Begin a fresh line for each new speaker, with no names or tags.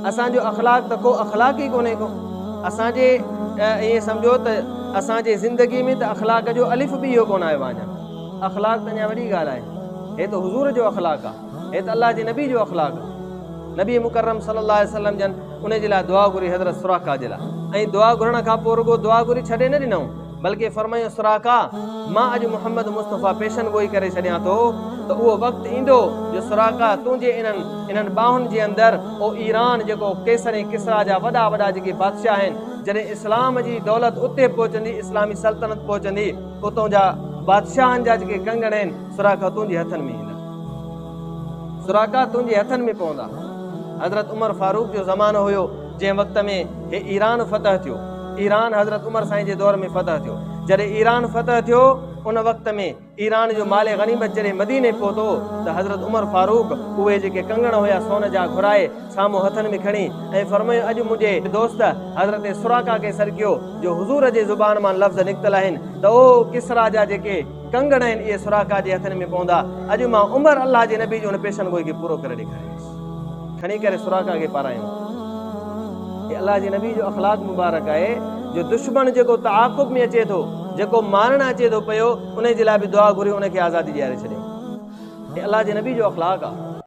असांजो अख़लाक त को अख़लाक ई कोन्हे को। असांजे ईअं सम्झो त असांजे ज़िंदगी में त अख़लाक जो अलिफ़ बि इहो कोन आयो आहे अञा। अख़लाक त अञा वॾी ॻाल्हि आहे। हे त हुज़ूर जो अख़लाक आहे, हे त अलाह जे नबी जो अख़लाक आहे। नबी मुकरम सल्लल्लाहु अलैहि वसल्लम जन उन जे लाइ दुआ घुरी हज़रत सुराका जे लाइ, ऐं दुआ घुरण खां पोइ रुगो दुआ घुरी छॾे न ॾिनऊं, बल्कि फरमायो सुराका मां अॼु मुहम्मद मुस्तफ़ा पेशन गोई करे छॾियां थो त उहो वक़्तु ईंदो जो सुराका तुंहिंजे इन्हनि ॿाहुनि जे अंदरि ओ ईरान जेको केसर ऐं किसरा जा वॾा वॾा जेके बादशाह आहिनि, जॾहिं इस्लाम जी दौलत उते पहुचंदी, इस्लामी सल्तनत पहुचंदी, उतां जा बादशाहनि जा जेके कंगण आहिनि सुराका तुंहिंजे हथनि में ईंदा, सुराका तुंहिंजे हथनि में पवंदा। हज़रत उमर फारूक जो ज़मानो हुयो जंहिं वक़्त में हे ईरान फतह थियो। ईरान हज़रत उमर साईं जे दौर में फतह थियो। जॾहिं ईरान फतह थियो उन वक़्त में ईरान जो माले गनीमत जॾहिं मदीने पहुतो त हज़रत उमर फारूक उहे जेके कंगण हुया सोन जा घुराए साम्हूं हथनि में खणी ऐं फरमायो अॼु मुंहिंजे दोस्त हज़रत सुराका खे सर कयो जो हुज़ूर जे ज़ुबान मां लफ़्ज़ निकितल आहिनि त ओ किसरा जा जेके कंगण आहिनि इहे सुराका जे हथनि में पवंदा। अॼु मां उमर अलाह जे नबी जो उन पेशन गोई खे पूरो करे ॾेखारियुसि, खणी करे सुराका खे पारायूं। अलाह जे नबी जो अख़लाक मुबारक आहे जो दुश्मन जेको ताक़ुब में अचे थो, जेको मारण अचे थो पियो, उन जे लाइ बि दुआ घुरी उनखे आज़ादी ॾियारे छॾे। अलाह जे नबी जो अख़लाक आहे।